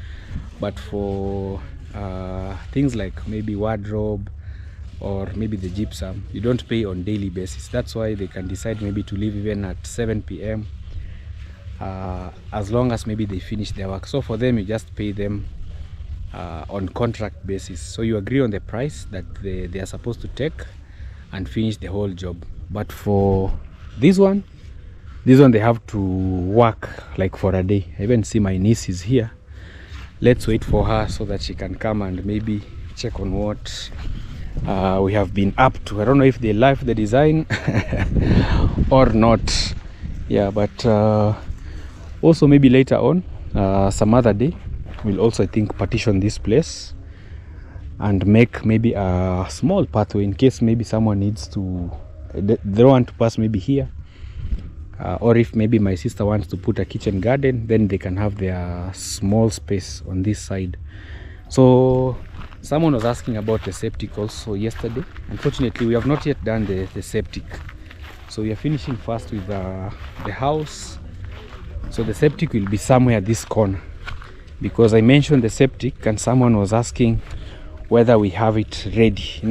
But for things like maybe wardrobe or maybe the gypsum, you don't pay on daily basis. That's why they can decide maybe to leave even at 7 p.m. As long as maybe they finish their work. So for them, you just pay them on contract basis. So you agree on the price that they are supposed to take and finish the whole job. But for this one they have to work like for a day. I even see my niece is here. Let's wait for her so that she can come and maybe check on what we have been up to. I don't know if they like the design or not. Yeah, but also maybe later on, some other day, we'll also, I think, partition this place and make maybe a small pathway in case maybe someone needs to, they don't want to pass maybe here, or if maybe my sister wants to put a kitchen garden, then they can have their small space on this side. So someone was asking about the septic also yesterday. Unfortunately, we have not yet done the septic, so we are finishing first with the house. So the septic will be somewhere this corner, because I mentioned the septic and someone was asking whether we have it ready.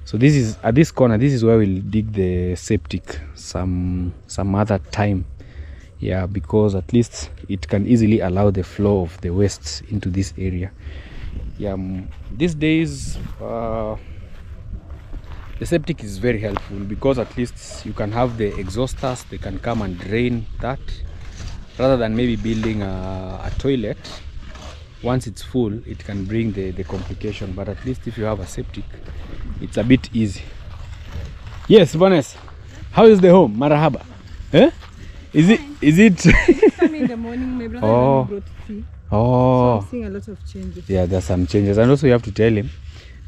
So this is at this corner. This is where we'll dig the septic some other time. Yeah, because at least it can easily allow the flow of the waste into this area. Yeah, these days the septic is very helpful, because at least you can have the exhausters, they can come and drain that, rather than maybe building a toilet. Once it's full, it can bring the complication, but at least if you have a septic, it's a bit easy. Yes, Vanessa, how is the home? Marahaba. Eh? Is it Coming in the morning, my brother brought tea. Oh, So I'm seeing a lot of changes. yeah, there's some changes, and also you have to tell him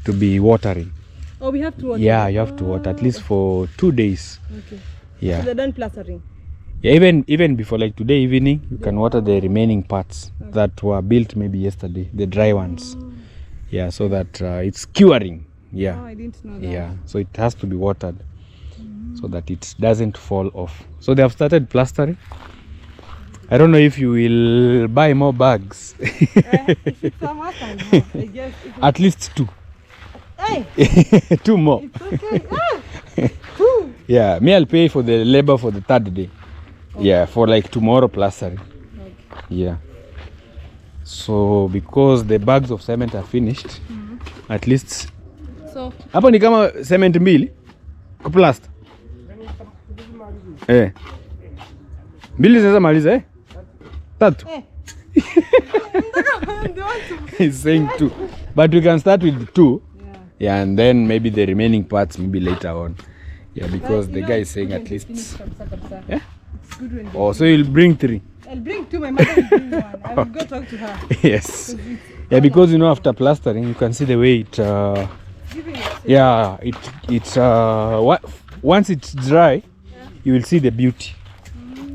to be watering. Oh, we have to water. Yeah, you have to water at least for 2 days. Okay. So Yeah, they're done plastering. yeah. Even before, like today evening, you can water the remaining parts that were built maybe yesterday, the dry ones. Yeah, so that it's curing. Yeah. Oh, I didn't know that. Yeah, so it has to be watered so that it doesn't fall off. So they have started plastering. I don't know if you will buy more bags. If it's a must, I know. I guess. At least 2. Hey, 2 more. it's okay. Two. Yeah, me, I'll pay for the labor for the 3rd day. Yeah, for like tomorrow plastering. Yeah. So because the bags of cement are finished, at least So, hapo ni kama cement 2 kuplasta. Mbili zinaweza maliza 3. He's saying 2, but we can start with 2. Yeah, and then maybe the remaining parts maybe later on. Yeah, because the guy is saying at least. Yeah? it's good when Oh, so you'll bring 3. I'll bring 2, my mother will bring 1. I will go talk to her. Yes. Yeah, because after plastering, you can see the way it. Giving it. Yeah, it's once it's dry, you will see the beauty.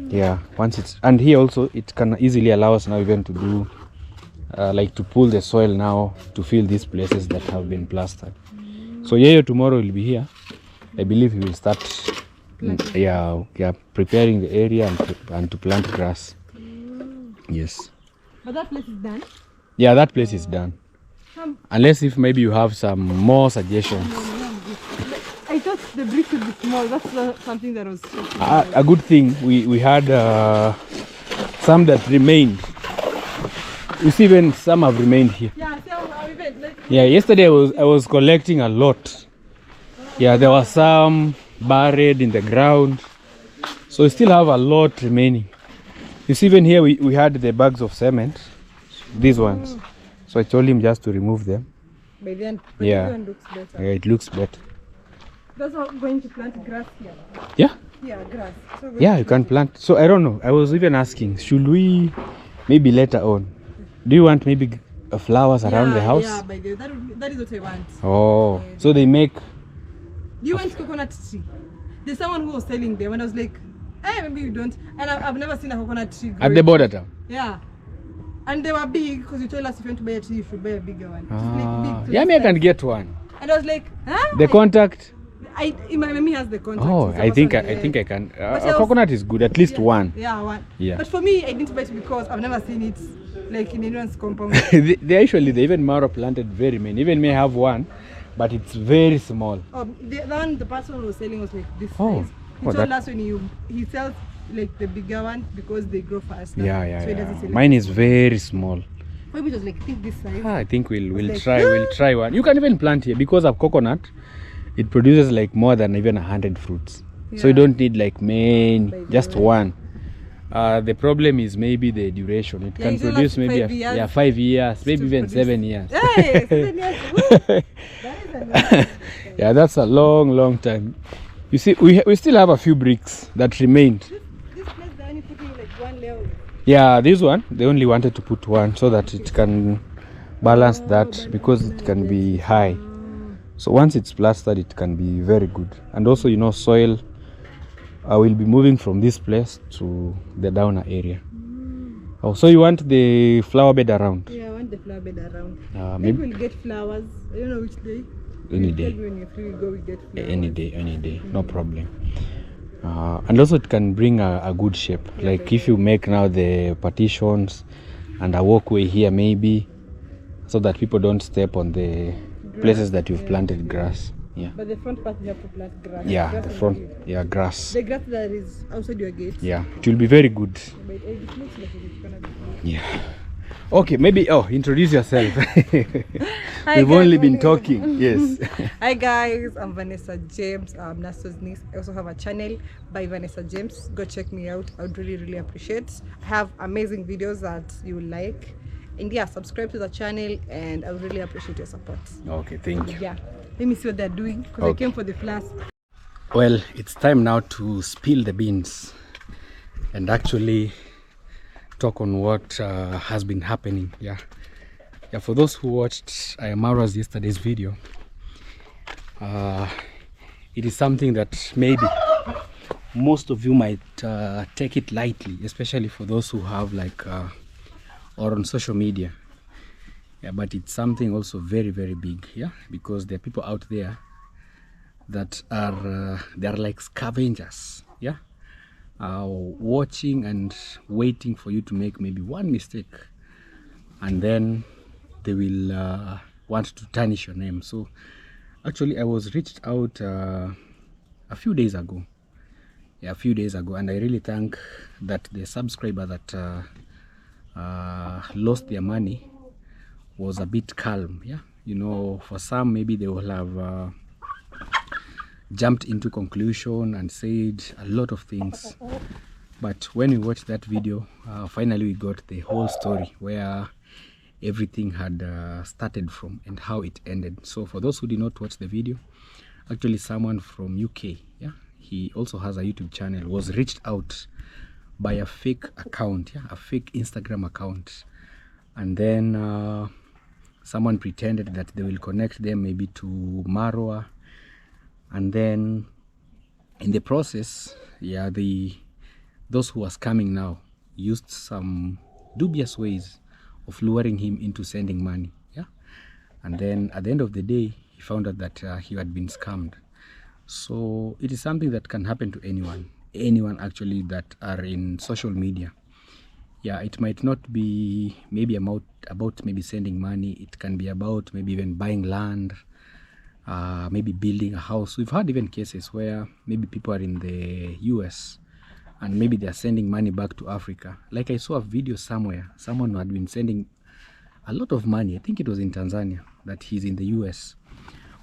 Yeah, once it's, and here also it can easily allow us now even to do like to pull the soil now to fill these places that have been plastered. So Yayo tomorrow will be here. I believe he will start preparing the area and to plant grass. Yes. But that place is done. Yeah, that place is done. Unless if maybe you have some more suggestions. I thought the bricks would be small. That's something that was A good thing we had some that remained. You see, even some have remained here. Yeah, Yeah, yesterday I was collecting a lot. Yeah, there was some buried in the ground, so we still have a lot remaining. You see, even here we had the bags of cement, these ones. So I told him just to remove them. by then, Yeah. it looks better. Yeah, it looks better. That's how I'm going to plant grass here. Yeah. Yeah, grass. So Yeah, you can plant. So I don't know. I was even asking, should we maybe later on? Do you want maybe flowers around the house? Yeah, by the that is what I want. Oh, so they make. Do you want coconut tree? There's someone who was selling them, and I was like, hey, maybe you don't. And I've never seen a coconut tree. At the border town. Yeah. And they were big, because you told us if you want to buy a tree, you should buy a bigger one. It was like big to Yeah, this me I can size. get one. And I was like, huh? The contact. My mommy has the contact. Oh, It's I think also I there. think I can. But I A was- coconut is good. At least Yeah, one. Yeah, one. Yeah. But for me, I didn't buy it because I've never seen it like in anyone's compound. They even Mara planted very many. Even may have one, but it's very small. The person who was selling was like this Oh. size. He Oh, told that- us when he sells like the bigger one because they grow faster. Yeah, So he doesn't sell Mine it. is very small. Maybe it was like I think this size. I think we'll like, try. We'll try one. You can even plant here because of coconut. It produces like more than even 100 fruits. So you Yeah. don't need like many, By the just way. one. The problem is maybe the duration. It Yeah, can it's only produce like maybe 5 years 5 years, maybe to even produce. 7 years. Hey, 7 years. Woo! That is a lot. Yeah, that's a long time. You see, we still have a few bricks that remained. This place they're only putting like one level. Yeah, this one they only wanted to put one so that it can balance that, because it can be high. So once it's plastered, it can be very good. And also, soil will be moving from this place to the downer area. Oh, so you want the flower bed around? Yeah, I want want the flower bed around. Maybe Maybe we'll get flowers. I don't know which day. Any You day. Tell me when you're free, we go, we get flowers. any day, no problem. And also it can bring a good shape. Yeah, Like if you make now the partitions and a walkway here maybe, so that people don't step on the places that you've planted grass. Yeah. But the front part, you have to plant grass. Yeah, Grass the is front, good. yeah, grass. The grass that is outside your gate. Yeah, it will be very good. But it looks like it's gonna be good. Yeah. Okay, maybe introduce yourself. Hi We've guys, only my been name- talking. Yes. Hi guys, I'm Vanessa James. I'm Nasto's niece. I also have a channel by Vanessa James. Go check me out. I would really appreciate. I have amazing videos that you will like. And yeah, subscribe to the channel and I would really appreciate your support. Okay, thank you. Yeah. Let me see what they're doing because I Okay. came for the flask. Well, it's time now to spill the beans and actually talk on what has been happening. Yeah, for those who watched Ayamara's yesterday's video, it is something that maybe most of you might take it lightly, especially for those who have like or on social media. Yeah, but it's something also very big. Yeah, because there are people out there that are they are like scavengers. Yeah, watching and waiting for you to make maybe one mistake, and then they will want to tarnish your name. So actually I was reached out a few days ago. Yeah, a few days ago, and I really thank that the subscriber that lost their money was a bit calm. Yeah, you know, for some maybe they will have jumped into conclusion and said a lot of things, but when we watched that video, finally we got the whole story where everything had started from and how it ended. So for those who did not watch the video, actually someone from UK, yeah, he also has a YouTube channel, was reached out by a fake account, yeah, a fake Instagram account, and then someone pretended that they will connect them maybe to Marwa, and then in the process, yeah, those who are scamming now used some dubious ways of luring him into sending money. Yeah, and then at the end of the day he found out that he had been scammed. So it is something that can happen to anyone actually that are in social media. Yeah, it might not be maybe about maybe sending money. It can be about maybe even buying land, maybe building a house. We've had even cases where maybe people are in the US and maybe they're sending money back to Africa. Like I saw a video somewhere, someone who had been sending a lot of money, I think it was in Tanzania, that he's in the US,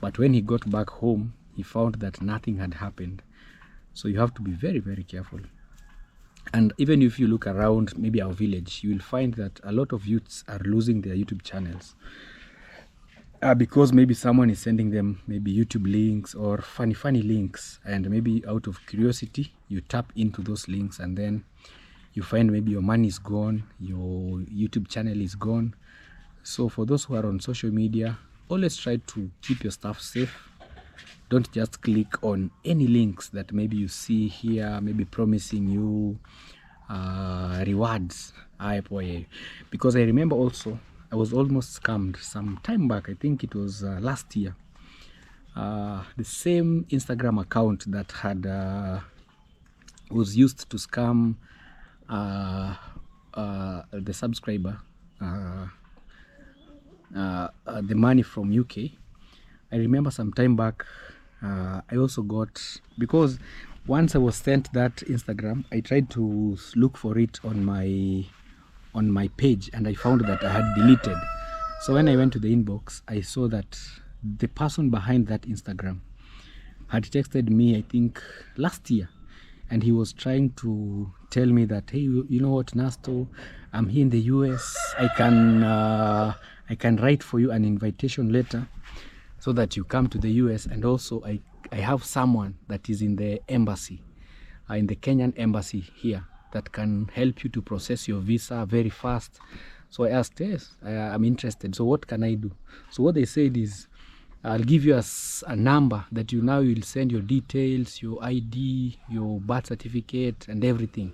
but when he got back home he found that nothing had happened. So you have to be very careful. And even if you look around maybe our village, you will find that a lot of youths are losing their YouTube channels because maybe someone is sending them maybe YouTube links or funny links, and maybe out of curiosity you tap into those links, and then you find maybe your money is gone, your YouTube channel is gone. So for those who are on social media, always try to keep your stuff safe. Don't just click on any links that maybe you see here, maybe promising you rewards. Because I remember also I was almost scammed some time back. I think it was last year. The same Instagram account that had was used to scam the subscriber the money from UK. I remember some time back I also got, because once I was sent that Instagram, I tried to look for it on my page, and I found that I had deleted. So when I went to the inbox, I saw that the person behind that Instagram had texted me, I think last year, and he was trying to tell me that, hey, you know what, Nasto, I'm here in the US, I can write for you an invitation letter so that you come to the US, and also I have someone that is in the embassy, in the Kenyan embassy here, that can help you to process your visa very fast. So I asked, yes, I'm interested, so what can I do? So what they said is, I'll give you a number that you'll send your details, your ID, your birth certificate and everything,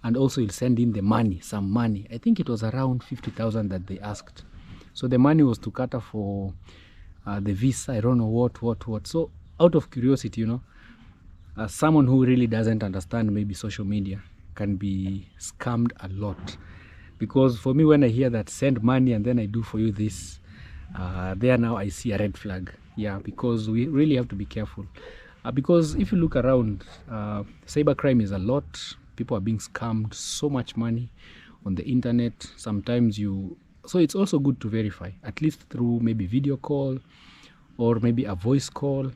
and also you'll send in the money, some money. I think it was around 50,000 that they asked. So the money was to cater for the visa, I don't know what. So out of curiosity, you know, someone who really doesn't understand maybe social media can be scammed a lot. Because for me, when I hear that send money and then I do for you this, there now I see a red flag. Yeah, because we really have to be careful. Because if you look around, cybercrime is a lot. People are being scammed so much money on the internet. Sometimes so it's also good to verify, at least through maybe video call or maybe a voice call.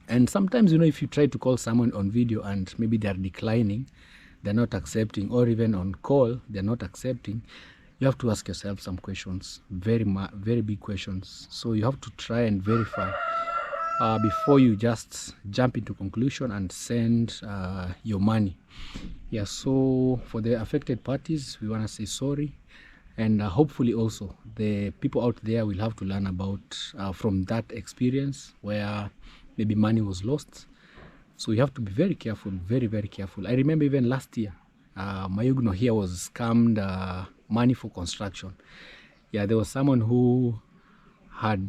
And sometimes, you know, if you try to call someone on video and maybe they're declining, they're not accepting, or even on call they're not accepting, you have to ask yourself some questions, very big questions. So you have to try and verify before you just jump into conclusion and send your money. Yeah, so for the affected parties, we want to say sorry, and hopefully also the people out there will have to learn about from that experience where maybe money was lost. So you have to be very careful, very careful. I remember even last year, Mayugno here was scammed money for construction. Yeah, there was someone who had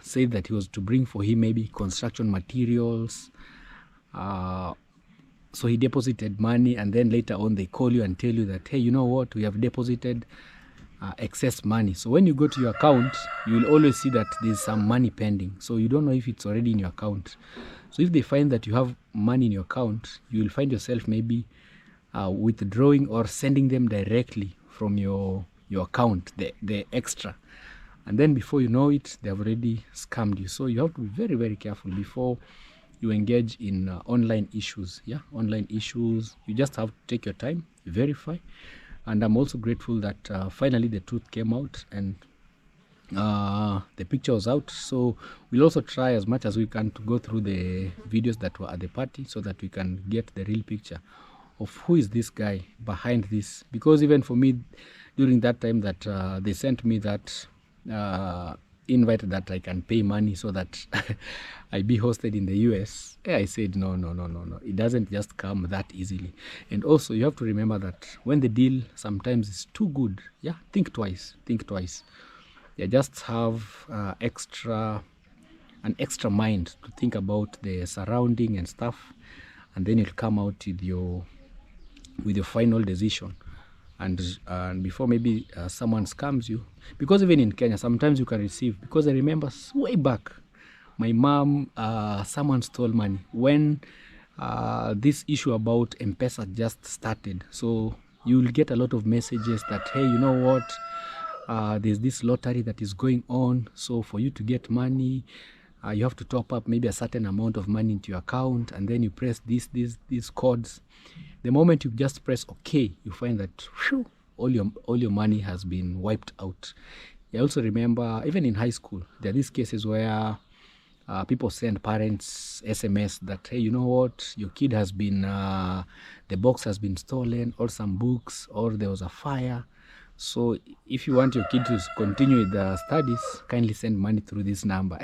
said that he was to bring for him maybe construction materials. So he deposited money, and then later on they call you and tell you that, hey, you know what, we have deposited excess money. So when you go to your account, you will always see that there's some money pending. So you don't know if it's already in your account. So if they find that you have money in your account, you will find yourself maybe withdrawing or sending them directly from your account, the extra. And then before you know it, they have already scammed you. So you have to be very careful before you engage in online issues. Yeah, online issues. You just have to take your time, verify. And I'm also grateful that finally the truth came out and the picture was out. So we'll also try as much as we can to go through the videos that were at the party so that we can get the real picture of who is this guy behind this. Because even for me, during that time that they sent me that invite that I can pay money so that I be hosted in the US, I said no, it doesn't just come that easily. And also you have to remember that when the deal sometimes is too good, yeah, think twice. Yeah, just have an extra mind to think about the surrounding and stuff, and then you'll come out with your final decision. And before maybe someone scams you, because even in Kenya sometimes you can receive, because I remember way back my mom, someone stole money when this issue about M-Pesa just started. So you'll get a lot of messages that, hey, you know what, there's this lottery that is going on, so for you to get money, you have to top up maybe a certain amount of money into your account, and then you press these codes. The moment you just press OK, you find that whew, all your money has been wiped out. I also remember even in high school, there are these cases where people send parents SMS that, hey, you know what, your kid has been, the box has been stolen, or some books, or there was a fire. So if you want your kid to continue with the studies, kindly send money through this number.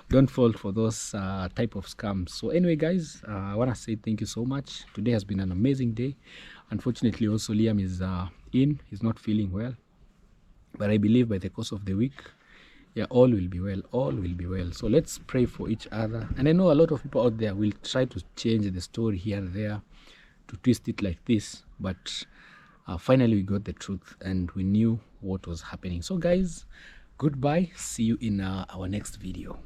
Don't fall for those type of scams. So anyway, guys, I want to say thank you so much. Today has been an amazing day. Unfortunately, also Liam is he's not feeling well, but I believe by the course of the week, yeah, all will be well. So let's pray for each other. And I know a lot of people out there will try to change the story here and there to twist it like this, but finally we got the truth and we knew what was happening. So guys, goodbye, see you in our next video.